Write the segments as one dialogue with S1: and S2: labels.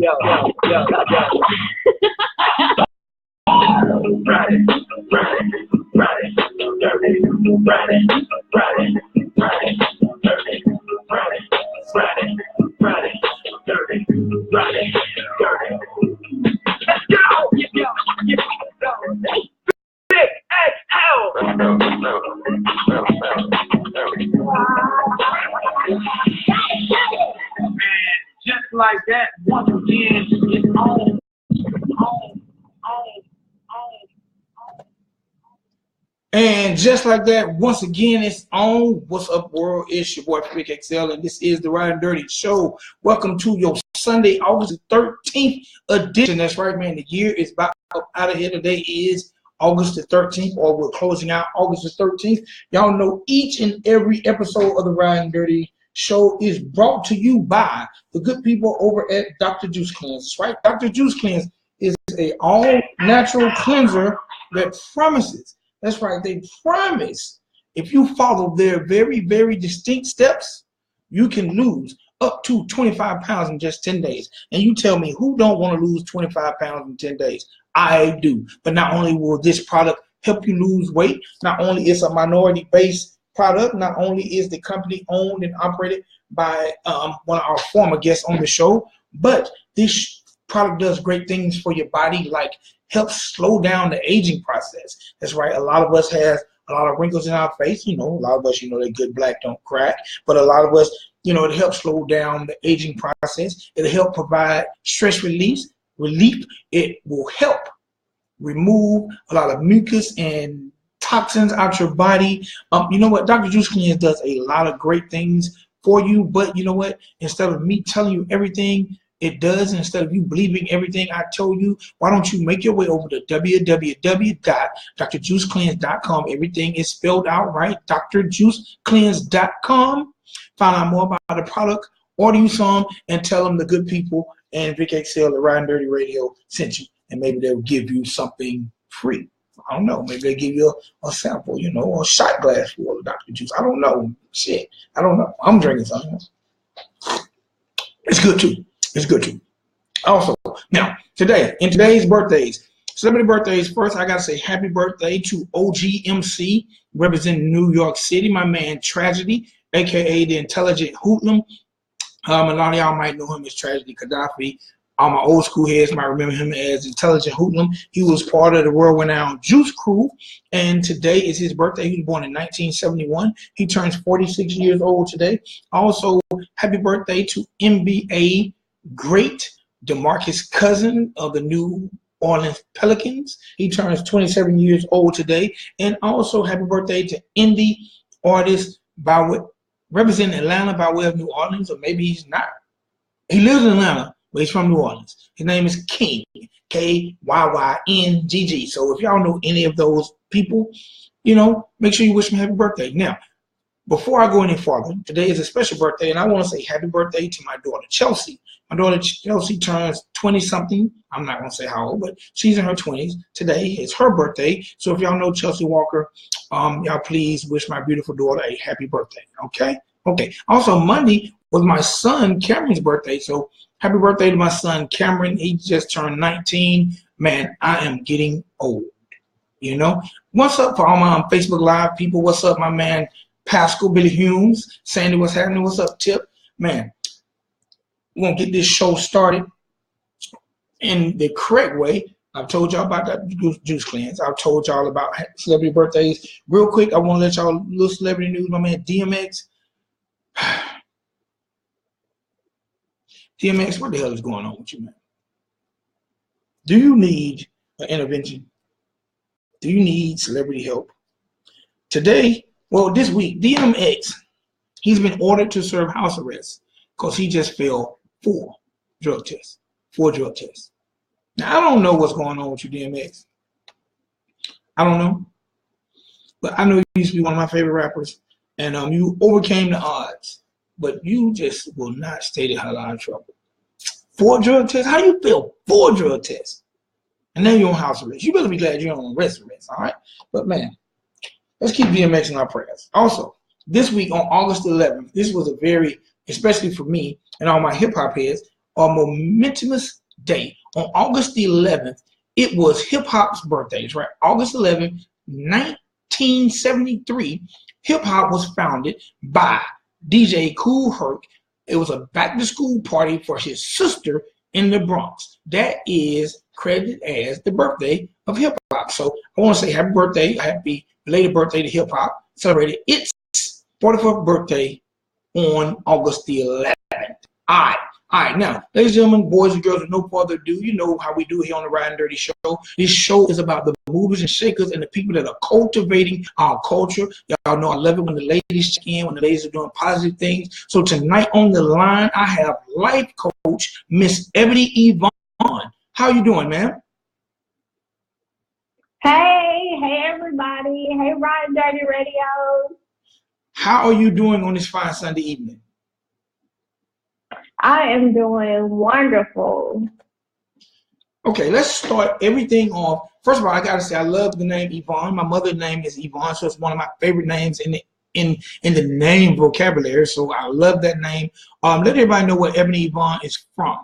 S1: Vic XL. And just like that, once again, it's on.
S2: And just like that, once again, it's on. What's up, world? It's your boy, Vic XL, and this is the Ridin Durty Show. Welcome to your Sunday, August 13th edition. That's right, man. The year is about up out of here. Today is August the 13th, or we're closing out August the 13th. Y'all know each and every episode of the Ridin Durty Show is brought to you by the good people over at Dr. Juice Cleanse. That's right. Dr. Juice Cleanse is a all-natural cleanser that promises. That's right. They promise if you follow their very, very distinct steps, you can lose up to 25 pounds in just 10 days. And you tell me, who don't want to lose 25 pounds in 10 days? I do. But not only will this product help you lose weight, not only is a minority-based product, not only is the company owned and operated by one of our former guests on the show, but this product does great things for your body, like helps slow down the aging process. That's right. A lot of us have a lot of wrinkles in our face. You know, a lot of us, they're good black don't crack. But a lot of us, it helps slow down the aging process. It'll help provide stress relief. It will help remove a lot of mucus and toxins out your body. You know what? Dr. Juice Cleanse does a lot of great things for you. But you know what? Instead of me telling you everything it does, instead of you believing everything I told you, why don't you make your way over to www.drjuicecleanse.com. Everything is spelled out right. drjuicecleanse.com. Find out more about the product, order you some, and tell them the good people and Vic XL, the Ridin Durty Radio, sent you. And maybe they'll give you something free. I don't know. Maybe they give you a sample, or a shot glass full of Dr. Juice. I don't know. Shit. I don't know. I'm drinking something. It's good too. It's good too. Also, now, in today's birthdays, celebrity birthdays, first I got to say happy birthday to OGMC, representing New York City, my man Tragedy, a.k.a. the Intelligent Hoodlum. A lot of y'all might know him as Tragedy Gaddafi. All my old school heads might remember him as Intelligent Hoodlum. He was part of the world-renowned Juice Crew, and today is his birthday. He was born in 1971. He turns 46 years old today. Also, happy birthday to NBA great DeMarcus Cousins of the New Orleans Pelicans. He turns 27 years old today. And also happy birthday to indie artist representing Atlanta by way of New Orleans, or maybe he's not. He lives in Atlanta, but he's from New Orleans. His name is King, Kyynngg. So if y'all know any of those people, make sure you wish him happy birthday. Now, before I go any farther, today is a special birthday, and I want to say happy birthday to my daughter, Chelsea. My daughter, Chelsea, turns 20-something. I'm not going to say how old, but she's in her 20s. Today is her birthday. So if y'all know Chelsea Walker, y'all please wish my beautiful daughter a happy birthday, okay? Okay. Also, Monday was my son, Cameron's birthday. So happy birthday to my son, Cameron. He just turned 19. Man, I am getting old, What's up for all my Facebook Live people? What's up, my man, Pascal, Billy Humes, Sandy, what's happening? What's up, Tip? Man, we're going to get this show started in the correct way. I've told y'all about that Juice Cleanse. I've told y'all about celebrity birthdays. Real quick, I want to let y'all little celebrity news. My man, DMX. DMX, what the hell is going on with you, man? Do you need an intervention? Do you need celebrity help? Today, this week, DMX, he's been ordered to serve house arrest because he just failed 4 drug tests. 4 drug tests. Now, I don't know what's going on with you, DMX. I don't know. But I know you used to be one of my favorite rappers, and you overcame the odds, but you just will not stay the hell out of trouble. 4 drug tests? How you fail 4 drug tests? And then you're on house arrest. You better be glad you're on arrest, all right? But, man, let's keep DMX in our prayers. Also, this week on August 11th, this was a very, especially for me and all my hip-hop heads, a momentous day. On August the 11th, it was hip hop's birthdays, right? August 11th, 1973, hip hop was founded by DJ Kool Herc. It was a back to school party for his sister in the Bronx. That is credited as the birthday of hip hop. So I want to say happy birthday, happy belated birthday to hip hop. Celebrated its 44th birthday on August the 11th. All right. Now, ladies and gentlemen, boys and girls, with no further ado, you know how we do here on the Ridin Durty Show. This show is about the movers and shakers and the people that are cultivating our culture. Y'all know I love it when the ladies check in, when the ladies are doing positive things. So tonight on the line, I have life coach, Miss Ebony Evaughn. How you doing, ma'am?
S3: Hey everybody. Hey, Ridin Durty Radio.
S2: How are you doing on this fine Sunday evening?
S3: I am doing wonderful.
S2: Okay, let's start everything off. First of all, I gotta say I love the name Evaughn. My mother's name is Evaughn, so it's one of my favorite names in the name vocabulary. So I love that name. Let everybody know where Ebony Evaughn is from.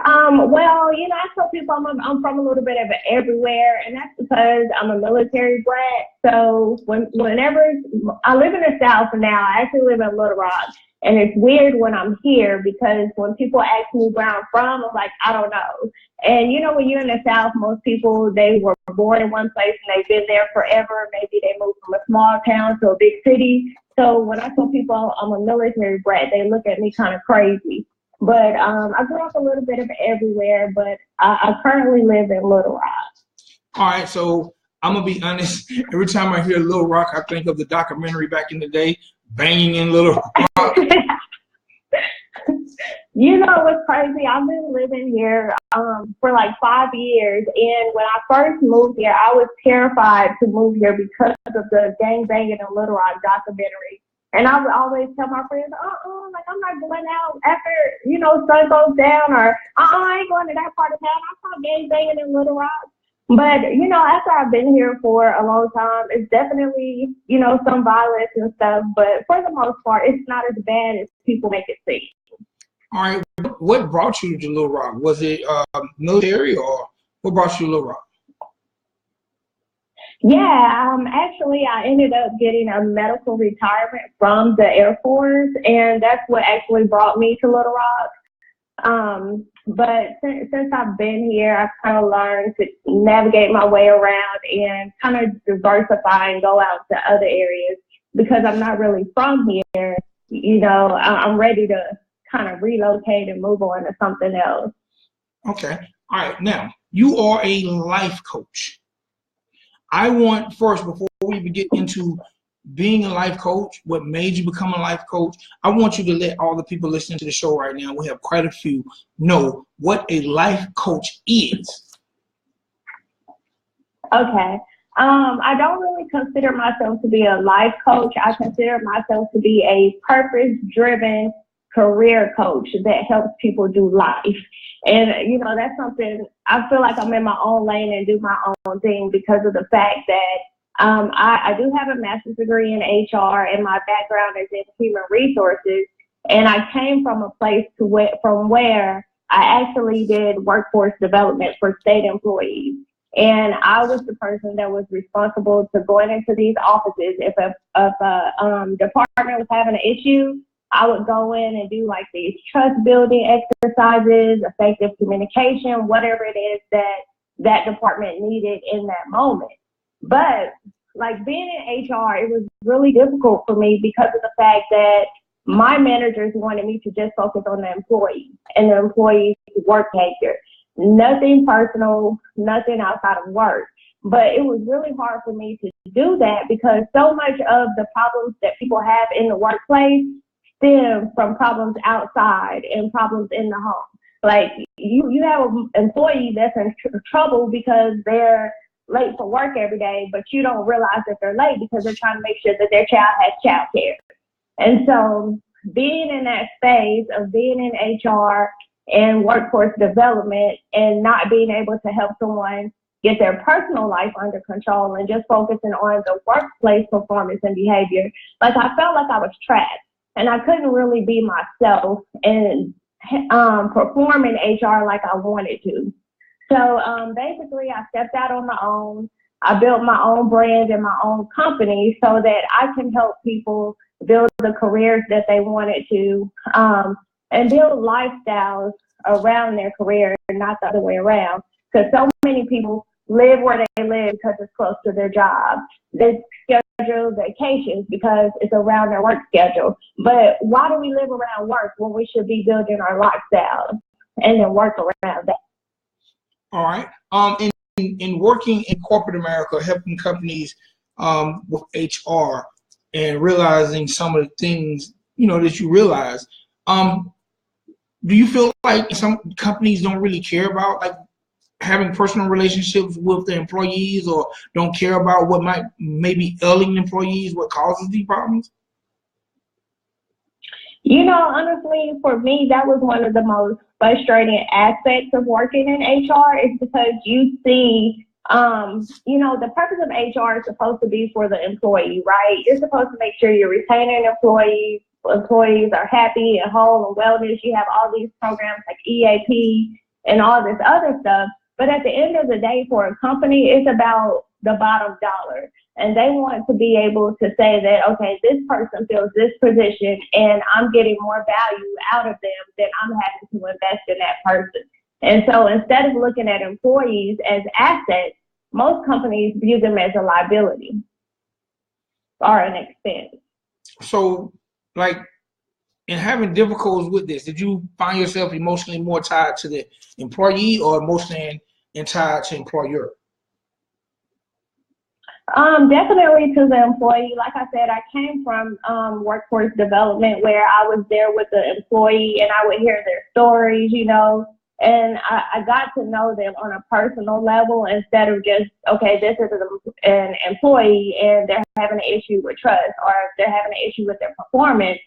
S3: Well, you know, I tell people I'm from a little bit of everywhere, and that's because I'm a military brat. So whenever I live in the South now, I actually live in Little Rock, and it's weird when I'm here because when people ask me where I'm from, I'm like, I don't know. And you know, when you're in the South, most people, they were born in one place and they've been there forever. Maybe they moved from a small town to a big city. So when I tell people I'm a military brat, they look at me kind of crazy. But I grew up a little bit of everywhere, but I currently live in Little Rock.
S2: All right, so I'm going to be honest. Every time I hear Little Rock, I think of the documentary back in the day, Banging in Little Rock.
S3: You know what's crazy? I've been living here for like 5 years, and when I first moved here, I was terrified to move here because of the gang banging in Little Rock documentary. And I would always tell my friends, like I'm not going out after, you know, sun goes down, or I ain't going to that part of town. I saw gang banging in Little Rock. But, you know, after I've been here for a long time, it's definitely, you know, some violence and stuff. But for the most part, it's not as bad as people make it seem.
S2: All right. What brought you to Little Rock? Was it military, or what brought you to Little Rock?
S3: Yeah, actually, I ended up getting a medical retirement from the Air Force, and that's what actually brought me to Little Rock. But since I've been here, I've kind of learned to navigate my way around and kind of diversify and go out to other areas because I'm not really from here. You know, I'm ready to kind of relocate and move on to something else.
S2: Okay. All right. Now, you are a life coach. I want first, before we even get into being a life coach, what made you become a life coach, I want you to let all the people listening to the show right now, we have quite a few, know what a life coach is.
S3: Okay. I don't really consider myself to be a life coach. I consider myself to be a purpose-driven career coach that helps people do life. And, you know, that's something I feel like I'm in my own lane and do my own thing because of the fact that I do have a master's degree in HR, and my background is in human resources. And I came from a place from where I actually did workforce development for state employees. And I was the person that was responsible to going into these offices. If a department was having an issue, I would go in and do like these trust building exercises, effective communication, whatever it is that department needed in that moment. But like being in HR, it was really difficult for me because of the fact that my managers wanted me to just focus on the employee and the employee's work behavior. Nothing personal, nothing outside of work. But it was really hard for me to do that because so much of the problems that people have in the workplace stem from problems outside and problems in the home. Like you have an employee that's in trouble because they're late for work every day, but you don't realize that they're late because they're trying to make sure that their child has child care. And so being in that space of being in HR and workforce development and not being able to help someone get their personal life under control and just focusing on the workplace performance and behavior, like I felt like I was trapped. and I couldn't really be myself and perform in HR like I wanted to. So basically, I stepped out on my own. I built my own brand and my own company so that I can help people build the careers that they wanted to, and build lifestyles around their career, not the other way around. Because so many people live where they live because it's close to their job. They schedule vacations because it's around their work schedule. But why do we live around work when we should be building our lifestyle and then work around that?
S2: All right. In working in corporate America, helping companies with HR and realizing some of the things, you know, that you realize, do you feel like some companies don't really care about like having personal relationships with the employees, or don't care about what might maybe ailing employees, what causes these problems?
S3: You know, honestly, for me, that was one of the most frustrating aspects of working in HR, is because you see, you know, the purpose of HR is supposed to be for the employee, right? You're supposed to make sure you're retaining employees. Employees are happy and whole and wellness. You have all these programs like EAP and all this other stuff. But at the end of the day, for a company, it's about the bottom dollar. And they want to be able to say that, okay, this person fills this position and I'm getting more value out of them than I'm having to invest in that person. And so instead of looking at employees as assets, most companies view them as a liability or an expense.
S2: So, like, in having difficulties with this, did you find yourself emotionally more tied to the employee or emotionally tied to employer?
S3: Definitely to the employee. Like I said, I came from workforce development, where I was there with the employee and I would hear their stories, you know, and I got to know them on a personal level instead of just, okay, this is an employee and they're having an issue with trust or they're having an issue with their performance.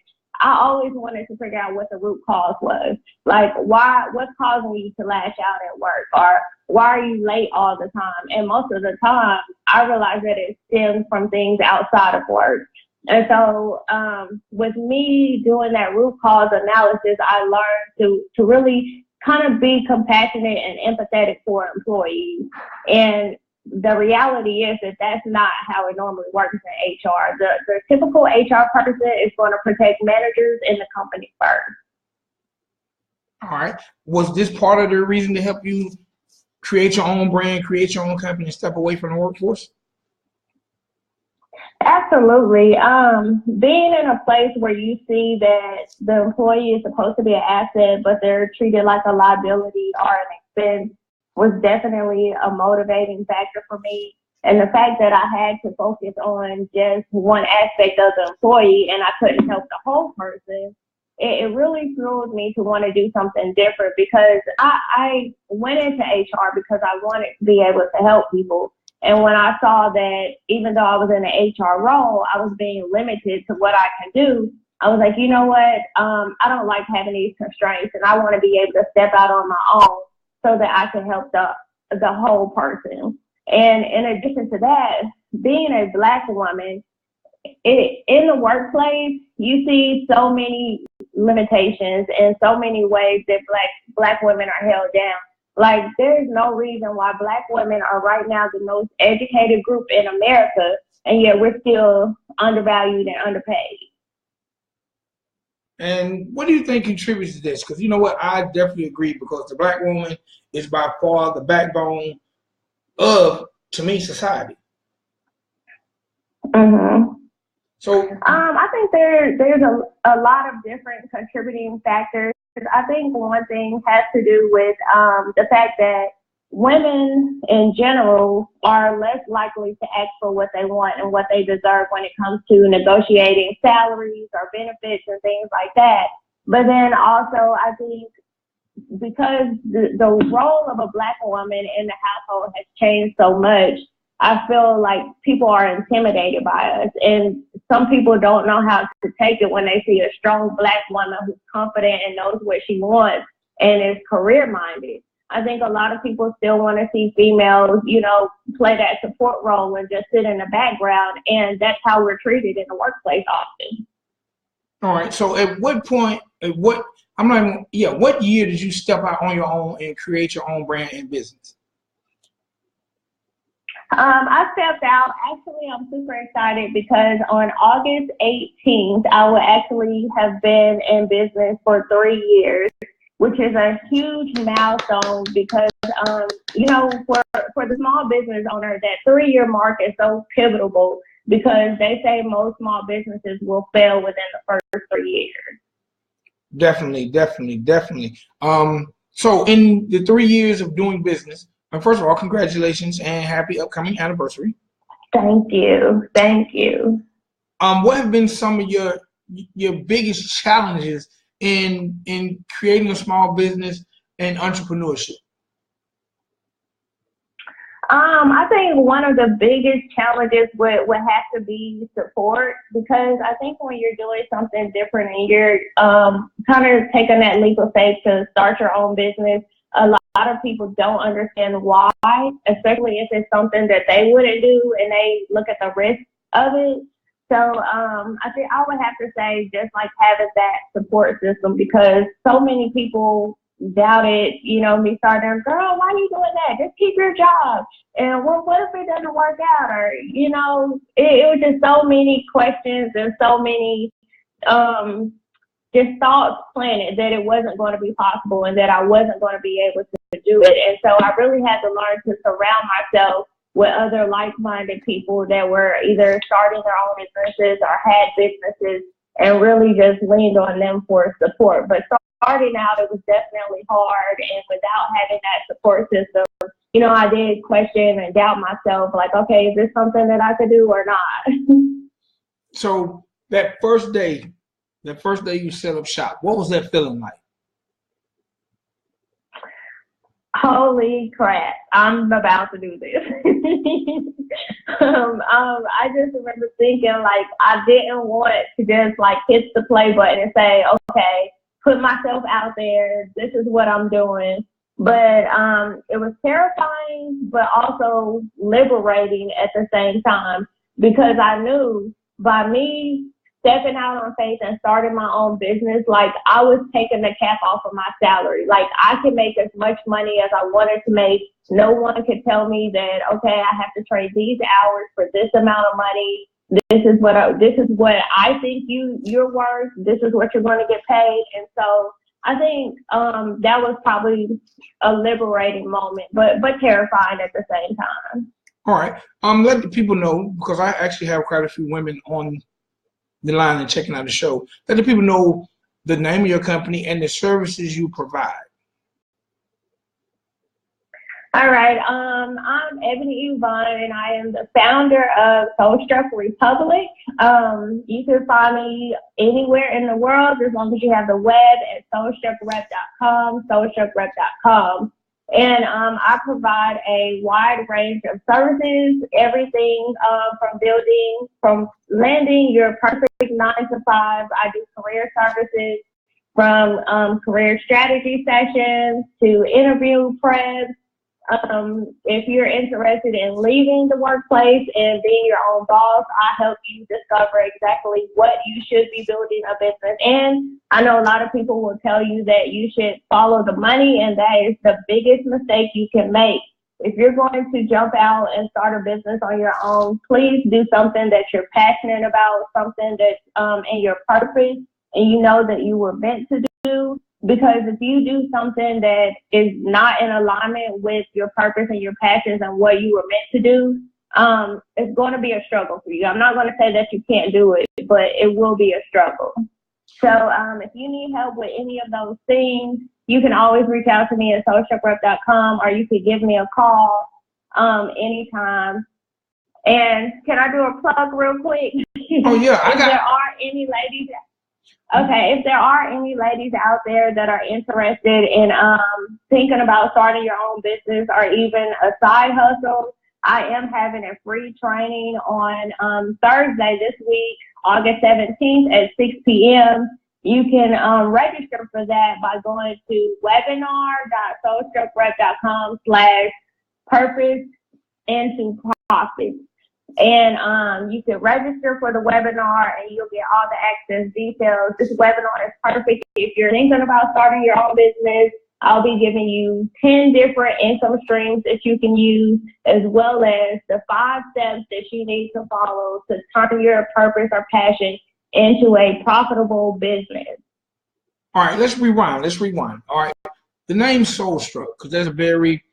S3: I always wanted to figure out what the root cause was. Like, what's causing you to lash out at work? Or why are you late all the time? And most of the time, I realized that it stems from things outside of work. And so with me doing that root cause analysis, I learned to really kind of be compassionate and empathetic for employees. And the reality is that that's not how it normally works in HR. The typical HR person is going to protect managers in the company first.
S2: All right. Was this part of the reason to help you create your own brand, create your own company, and step away from the workforce?
S3: Absolutely. Being in a place where you see that the employee is supposed to be an asset, but they're treated like a liability or an expense, was definitely a motivating factor for me. And the fact that I had to focus on just one aspect of the employee and I couldn't help the whole person, it really fueled me to want to do something different, because I went into HR because I wanted to be able to help people. And when I saw that even though I was in an HR role, I was being limited to what I can do, I was like, you know what? I don't like having these constraints, and I want to be able to step out on my own so that I can help the whole person. And in addition to that, being a Black woman, in the workplace, you see so many limitations and so many ways that Black women are held down. Like, there's no reason why Black women are right now the most educated group in America, and yet we're still undervalued and underpaid.
S2: And what do you think contributes to this? Because you know what, I definitely agree, because the Black woman is by far the backbone of, to me, society.
S3: Mm-hmm.
S2: So
S3: I think there's a lot of different contributing factors. I think one thing has to do with the fact that women in general are less likely to ask for what they want and what they deserve when it comes to negotiating salaries or benefits and things like that. But then also, I think because the role of a Black woman in the household has changed so much, I feel like people are intimidated by us, and some people don't know how to take it when they see a strong Black woman who's confident and knows what she wants and is career-minded. I think a lot of people still want to see females, you know, play that support role and just sit in the background, and that's how we're treated in the workplace often.
S2: All right. So at what point, what year did you step out on your own and create your own brand and business?
S3: I stepped out. Actually, I'm super excited because on August 18th, I will actually have been in business for 3 years, which is a huge milestone because, you know, for the small business owner, that 3-year mark is so pivotal because they say most small businesses will fail within the first 3 years.
S2: Definitely. So in the 3 years of doing business, first of all, congratulations and happy upcoming anniversary.
S3: Thank you.
S2: What have been some of your biggest challenges in creating a small business and entrepreneurship?
S3: I think one of the biggest challenges would have to be support, because I think when you're doing something different and you're kind of taking that leap of faith to start your own business, a lot of people don't understand why, especially if it's something that they wouldn't do and they look at the risk of it. So I think I would have to say just like having that support system, because so many people doubted, you know, me starting, girl, why are you doing that? Just keep your job. And what if it doesn't work out? Or, you know, it was just so many questions and so many just thoughts planted that it wasn't going to be possible and that I wasn't going to be able to do it. And so I really had to learn to surround myself with other like-minded people that were either starting their own businesses or had businesses, and really just leaned on them for support. But starting out, it was definitely hard, and without having that support system, you know, I did question and doubt myself, like, okay, is this something that I could do or not?
S2: So that first day you set up shop, what was that feeling like?
S3: Holy crap, I'm about to do this. I just remember thinking, like, I didn't want to just like hit the play button and say, okay, put myself out there, this is what I'm doing. But it was terrifying, but also liberating at the same time, because I knew by me stepping out on faith and starting my own business, like I was taking the cap off of my salary. Like I could make as much money as I wanted to make. No one could tell me that, okay, I have to trade these hours for this amount of money. This is what I think you're worth. This is what you're going to get paid. And so I think that was probably a liberating moment, but terrifying at the same time.
S2: All right. Let the people know, because I actually have quite a few women on the line and checking out the show. Let the people know the name of your company and the services you provide.
S3: All right. I'm Ebony Evaughn, and I am the founder of Soul Struck Republic. You can find me anywhere in the world as long as you have the web at soulstruckrep.com, soulstruckrep.com. And I provide a wide range of services, everything from landing your perfect 9-to-5. I do career services, from career strategy sessions to interview prep. If you're interested in leaving the workplace and being your own boss, I help you discover exactly what you should be building a business in. I know a lot of people will tell you that you should follow the money, and that is the biggest mistake you can make. If you're going to jump out and start a business on your own, please do something that you're passionate about, something that's in your purpose and you know that you were meant to do. Because if you do something that is not in alignment with your purpose and your passions and what you were meant to do, it's going to be a struggle for you. I'm not going to say that you can't do it, but it will be a struggle. So if you need help with any of those things, you can always reach out to me at soulstruckrep.com, or you could give me a call anytime. And can I do a plug real quick?
S2: Oh, yeah.
S3: If there are any ladies... Okay, if there are any ladies out there that are interested in thinking about starting your own business or even a side hustle, I am having a free training on Thursday this week, August 17th at 6 p.m. You can register for that by going to webinar.soulstruckrep.com/purpose into profit. And you can register for the webinar and you'll get all the access details. This webinar is perfect if you're thinking about starting your own business. I'll be giving you 10 different income streams that you can use, as well as the 5 steps that you need to follow to turn your purpose or passion into a profitable business.
S2: All right, let's rewind. All right, the name Soul Struck, because that's a very,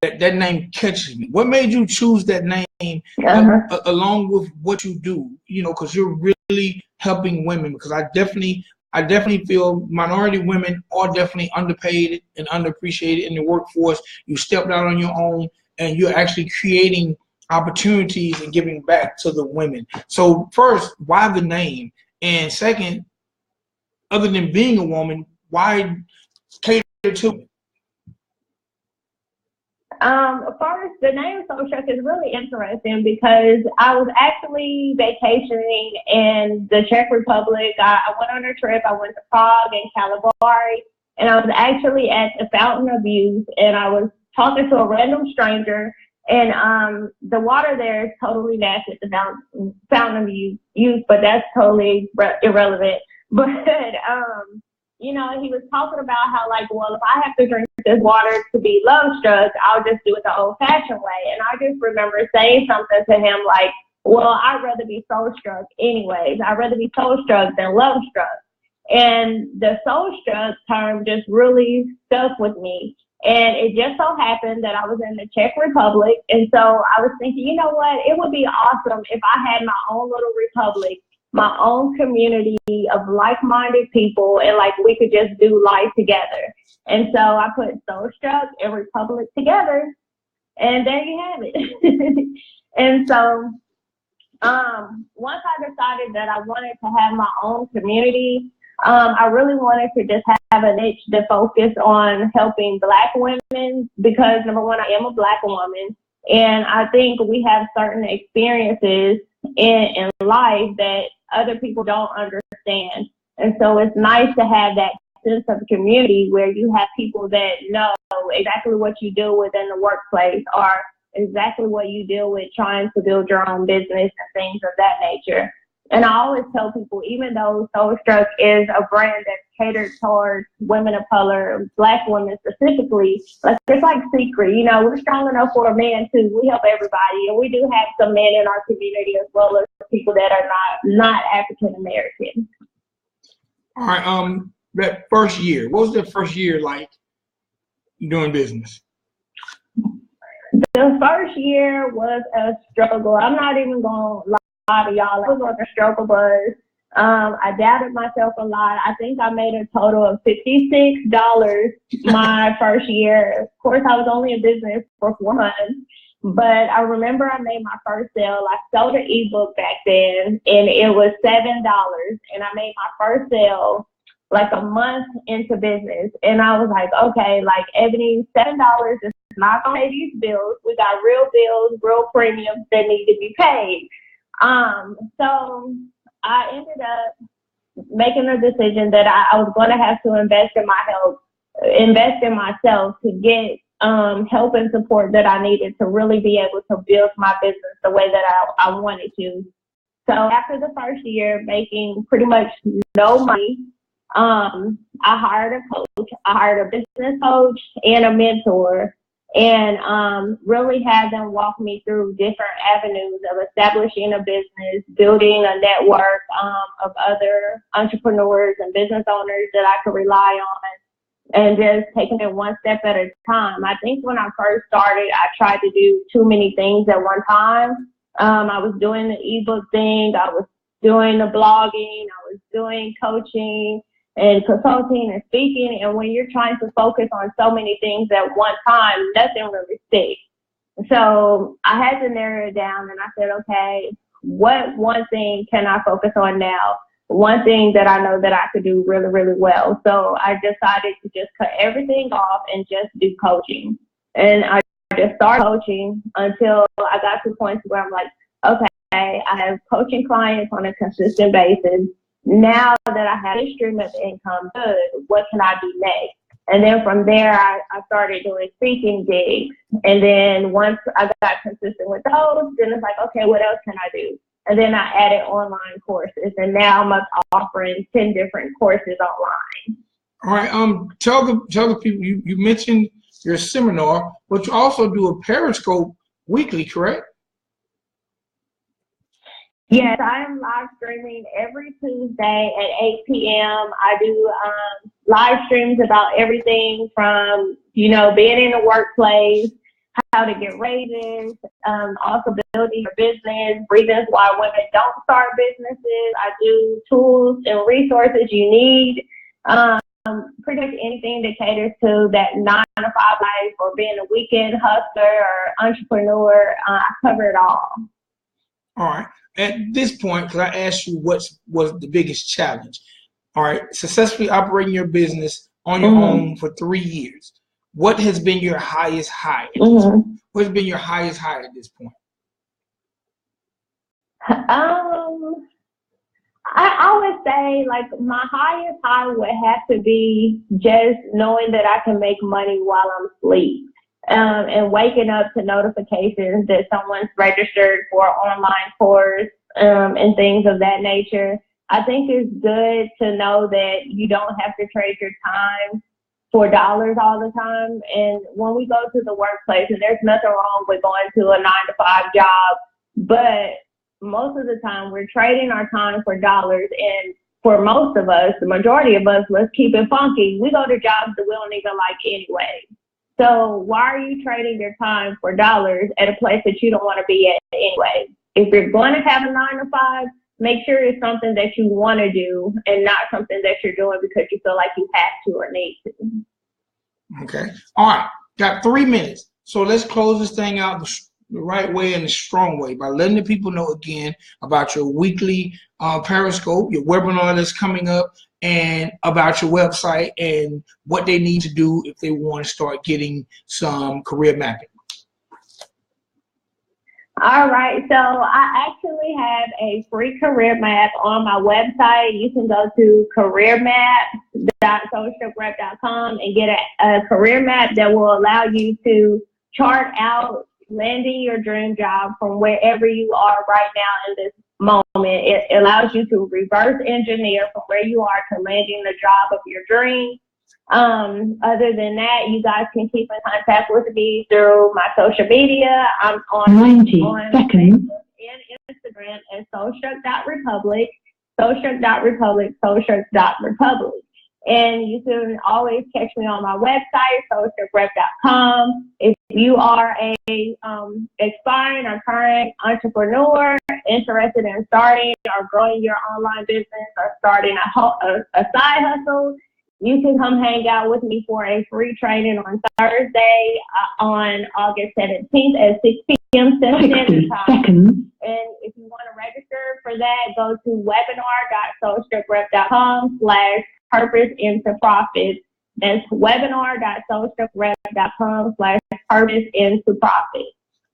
S2: that name catches me. What made you choose that name along with what you do? You know, because you're really helping women. Because I definitely feel minority women are definitely underpaid and underappreciated in the workforce. You stepped out on your own, and you're actually creating opportunities and giving back to the women. So first, why the name? And second, other than being a woman, why cater to?
S3: First, the name Soul Struck is really interesting because I was actually vacationing in the Czech Republic. I went on a trip. I went to Prague and Kalabari, and I was actually at the Fountain of Youth, and I was talking to a random stranger, and the water there is totally nasty at the Fountain of Youth, but that's totally irrelevant. But you know, he was talking about how, like, well, if I have to drink this water to be love struck, I'll just do it the old fashioned way. And I just remember saying something to him like, well, I'd rather be soul struck anyways. I'd rather be soul struck than love struck. And the soul struck term just really stuck with me. And it just so happened that I was in the Czech Republic. And so I was thinking, you know what, it would be awesome if I had my own little republic, my own community of like-minded people, and like we could just do life together. And so I put Soul Struck and Republic together, and there you have it. And so once I decided that I wanted to have my own community, I really wanted to just have a niche to focus on helping Black women because, number one, I am a Black woman, and I think we have certain experiences in life that other people don't understand. And so it's nice to have that sense of community where you have people that know exactly what you do within the workplace or exactly what you deal with trying to build your own business and things of that nature. And I always tell people, even though Soul Struck is a brand that's catered towards women of color, Black women specifically, like it's like secret, you know, we're strong enough for a man too. We help everybody, and we do have some men in our community as well as people that are not African American.
S2: All right, that first year, what was the first year like doing business?
S3: The first year was a struggle. I'm not even going to lie to y'all. I was on a struggle bus. I doubted myself a lot. I think I made a total of $56 my first year. Of course, I was only in business for 4 months, but I remember I made my first sale. I sold an ebook back then, and it was $7, and I made my first sale like a month into business. And I was like, okay, like, Ebony, $7 is not gonna pay these bills. We got real bills, real premiums that need to be paid. So I ended up making a decision that I was going to have to invest in myself to get help and support that I needed to really be able to build my business the way that I wanted to. So after the first year, making pretty much no money, I hired a coach. I hired a business coach and a mentor, and really had them walk me through different avenues of establishing a business, building a network of other entrepreneurs and business owners that I could rely on, and just taking it one step at a time. I think when I first started, I tried to do too many things at one time. I was doing the ebook thing, I was doing the blogging, I was doing coaching and consulting and speaking. And when you're trying to focus on so many things at one time, nothing really sticks. So I had to narrow it down, and I said, okay, what one thing can I focus on now? One thing that I know that I could do really, really well. So I decided to just cut everything off and just do coaching. And I just started coaching until I got to the point where I'm like, okay, I have coaching clients on a consistent basis. Now that I have a stream of income, good, what can I do next? And then from there, I started doing speaking gigs. And then once I got consistent with those, then it's like, okay, what else can I do? And then I added online courses, and now I'm offering 10 different courses online.
S2: All right. Tell the people, you mentioned your seminar, but you also do a Periscope weekly, correct?
S3: Yes, I am live streaming every Tuesday at 8 p.m. I do live streams about everything from, being in the workplace, how to get raises, also building your business, reasons why women don't start businesses. I do tools and resources you need. Pretty much anything that caters to that 9-to-5 life or being a weekend hustler or entrepreneur. I cover it all.
S2: All right. At this point, because I asked you what was the biggest challenge. All right. Successfully operating your business on your own for 3 years. What has been your highest high? What has been your highest high at this point?
S3: I would say like my highest high would have to be just knowing that I can make money while I'm asleep. And waking up to notifications that someone's registered for an online course, and things of that nature. I think it's good to know that you don't have to trade your time for dollars all the time. And when we go to the workplace, and there's nothing wrong with going to a 9-to-5 job, but most of the time we're trading our time for dollars. And for most of us, the majority of us, let's keep it funky, we go to jobs that we don't even like anyway. So why are you trading your time for dollars at a place that you don't want to be at anyway? If you're going to have a 9-to-5, make sure it's something that you want to do and not something that you're doing because you feel like you have to or need to.
S2: Okay. All right. Got 3 minutes. So let's close this thing out the right way and the strong way by letting the people know again about your weekly Periscope, your webinar that's coming up, and about your website and what they need to do if they want to start getting some career mapping.
S3: All right, so I actually have a free career map on my website. You can go to careermap.socialgrep.com and get a career map that will allow you to chart out landing your dream job from wherever you are right now in this moment. It allows you to reverse engineer from where you are to landing the job of your dream. Other than that, you guys can keep in contact with me through my social media. I'm on Facebook and Instagram at socialstruck.republic, socialstruck.republic. And you can always catch me on my website, socialgrep.com. If you are a aspiring or current entrepreneur interested in starting or growing your online business or starting a side hustle, you can come hang out with me for a free training on Thursday on August 17th at 6 p.m. Central Standard Time. And if you want to register for that, go to webinar.socialgrep.com/purpose into profit. That's webinar.socialgrep.com/purpose into profit.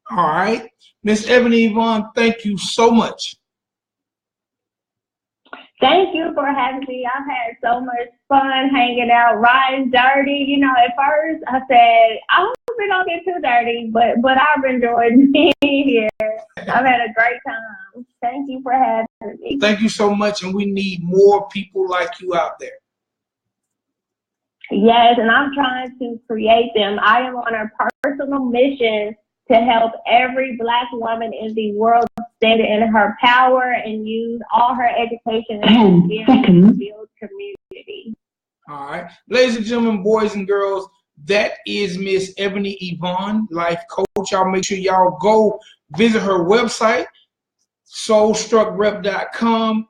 S2: All right. Miss Ebony Evaughn, thank you so much.
S3: Thank you for having me. I've had so much fun hanging out, riding dirty. At first I said, I hope we don't get too dirty, but I've enjoyed being here. I've had a great time. Thank you for having me.
S2: Thank you so much, and we need more people like you out there.
S3: Yes, and I'm trying to create them. I am on a personal mission to help every Black woman in the world stand in her power and use all her education and experience to build community.
S2: All right. Ladies and gentlemen, boys and girls, that is Miss Ebony Evaughn, life coach. Y'all make sure y'all go visit her website, soulstruckrep.com.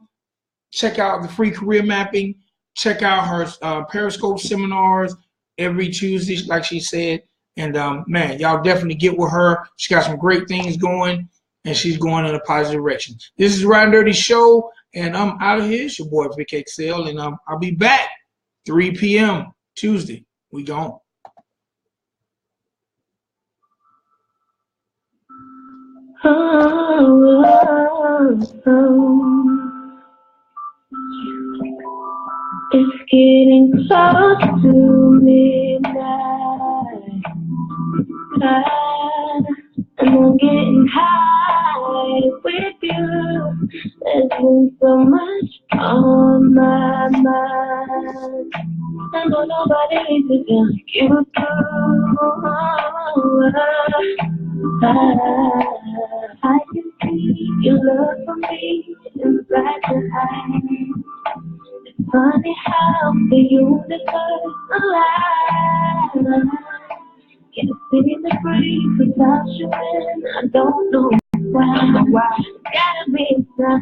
S2: Check out the free career mapping. Check out her Periscope seminars every Tuesday, like she said. And, man, y'all definitely get with her. She got some great things going, and she's going in a positive direction. This is the Ridin Durty Show, and I'm out of here. It's your boy, Vic XL, and I'll be back 3 p.m. Tuesday. We gone.
S3: It's getting close to midnight, and I'm getting high with you. There's been so much on my mind. I know nobody needs to feel like you do. I can see your love for me inside your eyes. It's funny how the universe alive. Can't see the breeze without you, and I don't know why. Gotta be inside.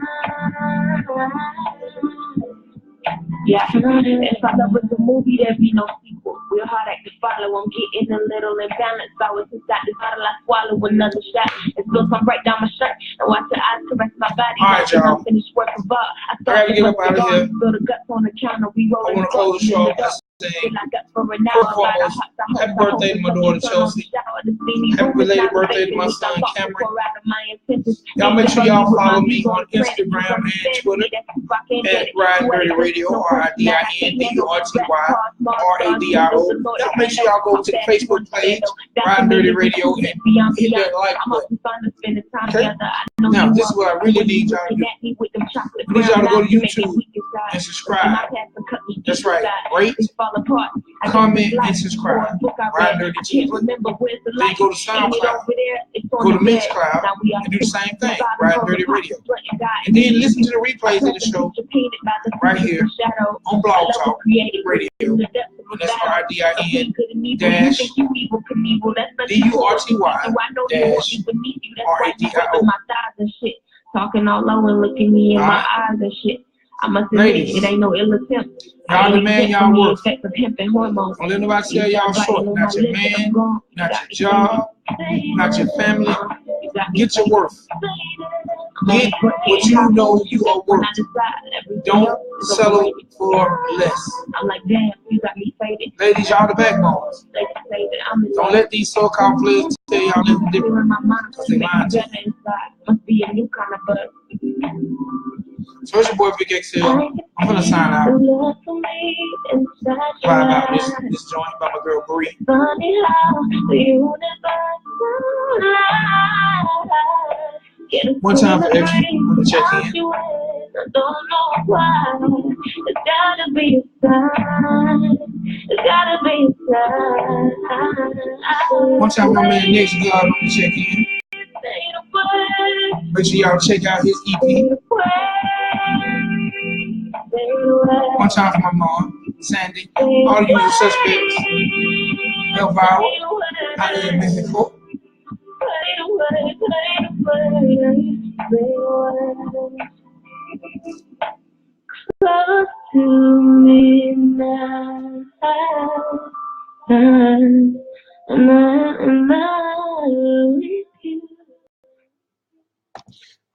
S3: Yeah, if I love was a movie, there'd be no sequel. Real hard act to follow, I'm getting a little imbalanced. I was inside this bottle, I swallow another shot. It spills some right down my shirt, and watch the eyes caress my body.
S2: All right, y'all.
S3: Finished work of art. I
S2: gotta get up out of here.
S3: Spill the guts on the counter, we
S2: I
S3: rolling.
S2: want to close the show by saying, first foremost, happy birthday to my daughter Chelsea. Happy belated birthday to my son Cameron. Y'all make sure y'all follow me on Instagram and Twitter at Ridin Durty Radio, RIDINDURTY RADIO. Y'all make sure y'all go to the Facebook page, Ridin Durty Radio, and hit that like button. Okay? Now, this is what I really need y'all to do. I need y'all to go to YouTube and subscribe. That's right. Rate, comment, and subscribe. Ridin Durty TV. Then go to SoundCloud. Go to Mixcloud and do the same thing. Ridin Durty Radio. And then listen to the replays of the show right here on Blogtalk Radio. And that's RIDIN dash DURTY dash RADIO.
S3: Talking all low and looking me in my eyes and shit. I must admit, it ain't no ill attempt.
S2: Y'all the man y'all worth.
S3: Don't
S2: let nobody tell y'all short. Not your man, not your job, not your family. Get your worth. Get what you know you are worth. Don't settle for less.
S3: I'm like, damn, you got me faded.
S2: Ladies, y'all the backbones. Don't let these so-called players tell y'all nothing different. They mind you.
S3: Must be a new kind of bug.
S2: So it's your boy Vic XL. I'm gonna sign out. Vibe out this joint by my girl Bree. One time for extra. I'm gonna check in.
S3: I don't know why. It's gotta be a sign. It's gotta be a sign.
S2: One time my man Nick's God, I'm gonna check in. Make sure y'all check out his EP. One time for my mom, Sandy, all the usual suspects. Elvira, I am Mexico.
S3: Close to midnight.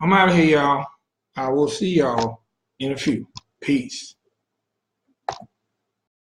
S2: I'm out of here, y'all. I will see y'all in a few. Peace.